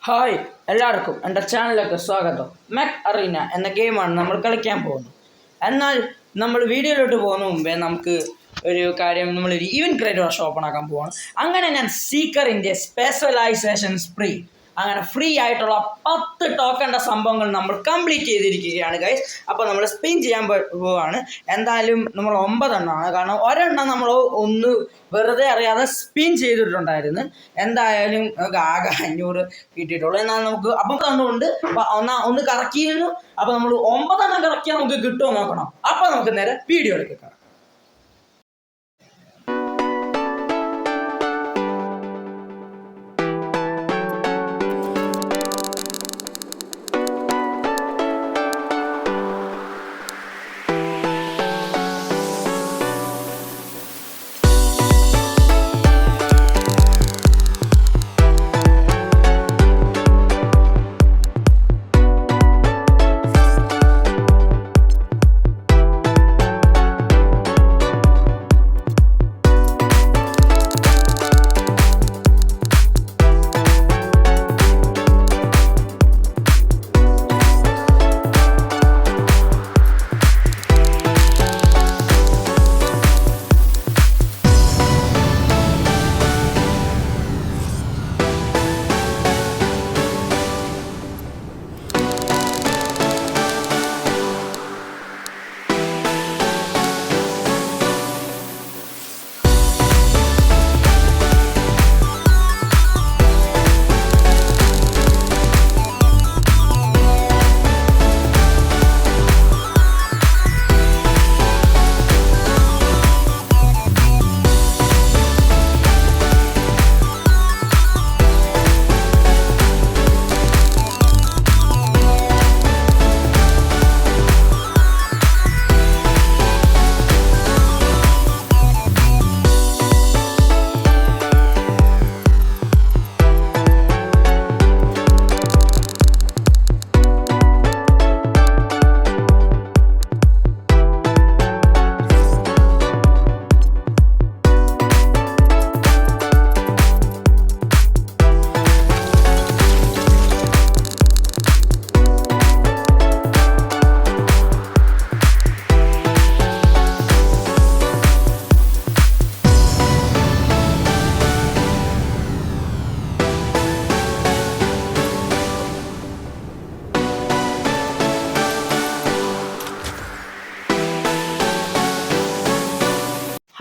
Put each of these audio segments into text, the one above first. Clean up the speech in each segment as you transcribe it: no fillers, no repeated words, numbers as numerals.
Hi എല്ലാവർക്കും എൻ്റെ ചാനലിലേക്ക് സ്വാഗതം. മെക് അറീന എന്ന ഗെയിമാണ് നമ്മൾ കളിക്കാൻ പോകുന്നത്. എന്നാൽ നമ്മൾ വീഡിയോയിലോട്ട് പോകുന്ന മുമ്പേ നമുക്ക് ഒരു കാര്യം, നമ്മളൊരു ഈവൻറ്റ് ക്രിയേറ്റ് വർഷം ഓപ്പൺ ആക്കാൻ പോവാണ്. അങ്ങനെ ഞാൻ സീക്കറിൻ്റെ സ്പെഷ്യലൈസേഷൻ ഫ്രീ, അങ്ങനെ ഫ്രീ ആയിട്ടുള്ള 10 ടോക്കണിൻ്റെ സംഭവങ്ങൾ നമ്മൾ കംപ്ലീറ്റ് ചെയ്തിരിക്കുകയാണ് ഗൈസ്. അപ്പോൾ നമ്മൾ സ്പിൻ ചെയ്യാൻ പോവുകയാണ്. എന്തായാലും നമ്മൾ 9 എണ്ണമാണ്, കാരണം ഒരെണ്ണം നമ്മൾ ഒന്ന് വെറുതെ അറിയാതെ സ്പിൻ ചെയ്തിട്ടുണ്ടായിരുന്നു. എന്തായാലും നമുക്ക് ആകെ 500 കിട്ടിയിട്ടുള്ളൂ. എന്നാൽ നമുക്ക് അപ്പം തന്നുകൊണ്ട് ഒന്ന് കറക്കിയിരുന്നു. അപ്പോൾ നമ്മൾ 9 എണ്ണം കറക്കിയാൽ നമുക്ക് കിട്ടുമോ നോക്കണം. അപ്പോൾ നമുക്ക് നേരെ വീഡിയോയിലേക്ക് കാണാം.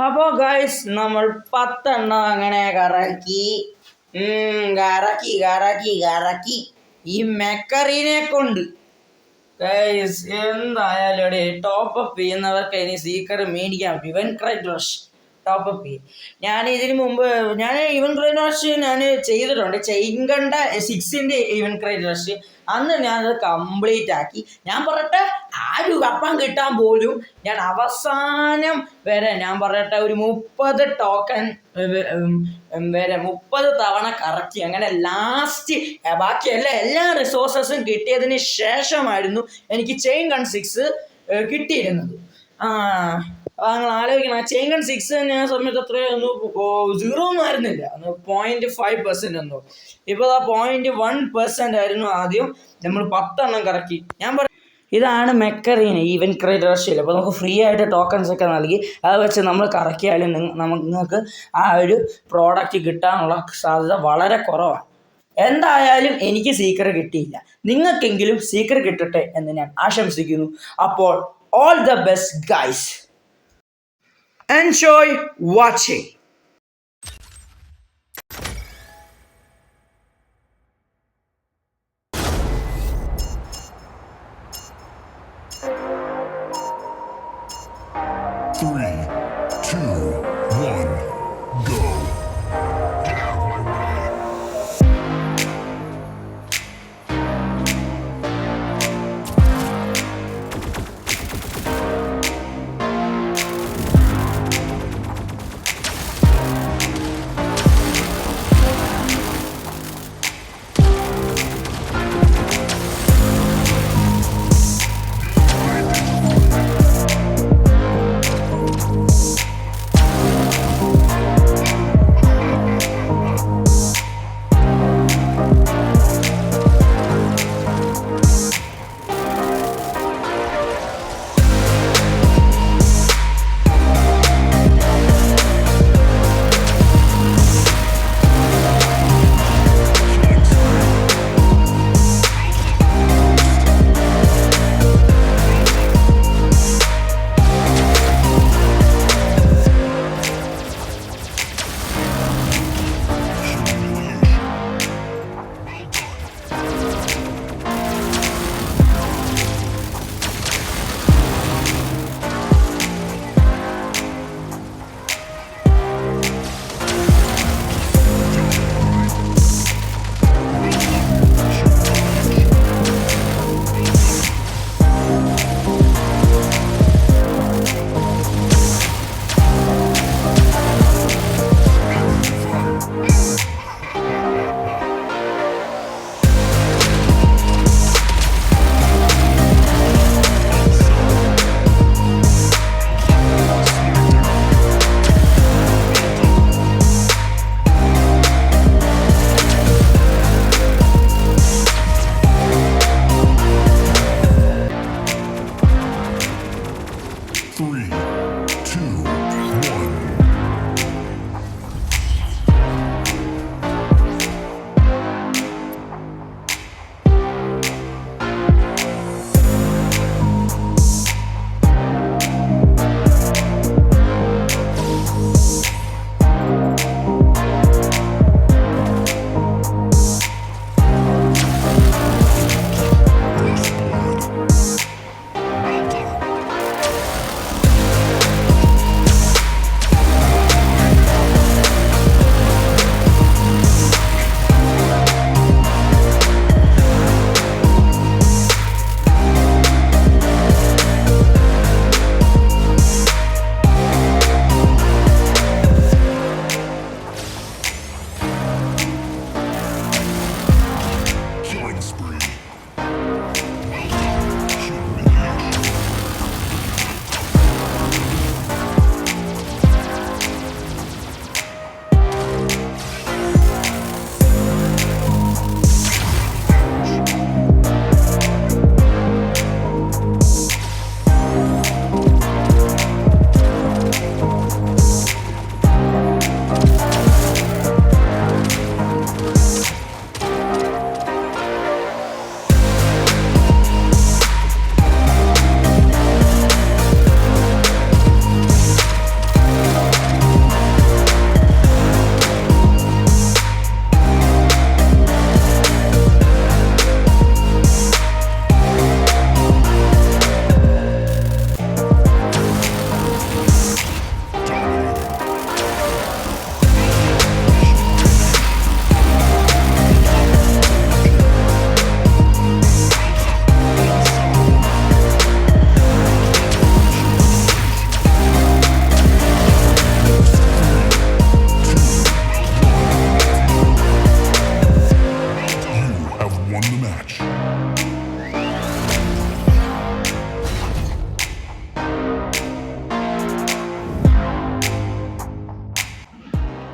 അപ്പോൾ ഗൈസ് നമ്മൾ 10 എണ്ണം അങ്ങനെ കറക്കി ഈ മെക്കറിനെ കൊണ്ട് ഗൈസ്. എന്തായാലും ഇവിടെ ടോപ്പ് അപ്പ് ചെയ്യുന്നവർക്ക് ഇനി സീക്കർ മേടിക്കാം. Event create rush top up ചെയ്യും. ഞാൻ ഇതിന് മുമ്പ് ഇവൻറ്റ് ക്രിയേറ്റ് റഷ് ഞാൻ ചെയ്തിട്ടുണ്ട്. ചെയിൻകണ്ട 6ൻ്റെ ഇവൻറ്റ് ക്രിയേറ്റ് റഷ് അന്ന് ഞാനത് കംപ്ലീറ്റ് ആക്കി. ഞാൻ പറയട്ടെ, ആരും കപ്പാൻ കിട്ടാൻ പോലും ഞാൻ അവസാനം വരെ ഒരു 30 ടോക്കൺ വരെ 30 തവണ കറക്കി. അങ്ങനെ ലാസ്റ്റ് ബാക്കി എല്ലാ റിസോഴ്സസും കിട്ടിയതിന് ശേഷമായിരുന്നു എനിക്ക് ചെയിൻ ഗൺ 6 കിട്ടിയിരുന്നത്. നിങ്ങൾ ആലോചിക്കണം, ചെയിൻ ഗൺ 6 ഞാൻ സമയത്ത് അത്രയൊന്നും 0 ഒന്നും ആയിരുന്നില്ല, 0.5% എന്തോ. ഇപ്പോൾ 0.1% ആയിരുന്നു ആദ്യം. നമ്മൾ 10 എണ്ണം കറക്കി. ഇതാണ് മെക്കറീന ഈവൻറ്റ് ക്രിയേറ്റ് റഷിൽ. അപ്പോൾ നമുക്ക് ഫ്രീ ആയിട്ട് ടോക്കൺസ് ഒക്കെ നൽകി അത് വെച്ച് നമ്മൾ കറക്കിയാലും നിങ്ങൾക്ക് ആ ഒരു പ്രോഡക്റ്റ് കിട്ടാനുള്ള സാധ്യത വളരെ കുറവാണ്. എന്തായാലും എനിക്ക് സീക്രട്ട് കിട്ടിയില്ല. നിങ്ങൾക്കെങ്കിലും സീക്രട്ട് കിട്ടട്ടെ എന്ന് ഞാൻ ആശംസിക്കുന്നു. അപ്പോൾ all the best guys. Enjoy watching. Three, two, one, go.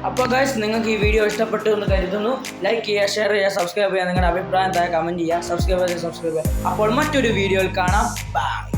അപ്പോൾ ഗൈസ് നിങ്ങൾക്ക് ഈ വീഡിയോ ഇഷ്ടപ്പെട്ടു എന്ന് കരുതുന്നു. ലൈക്ക് ചെയ്യുക, ഷെയർ ചെയ്യുക, സബ്സ്ക്രൈബ് ചെയ്യുക, നിങ്ങളുടെ അഭിപ്രായം താഴെ കമൻറ്റ് ചെയ്യുക. സബ്സ്ക്രൈബ് ചെയ്യുക. അപ്പോൾ മറ്റൊരു വീഡിയോയിൽ കാണാം. ബൈ.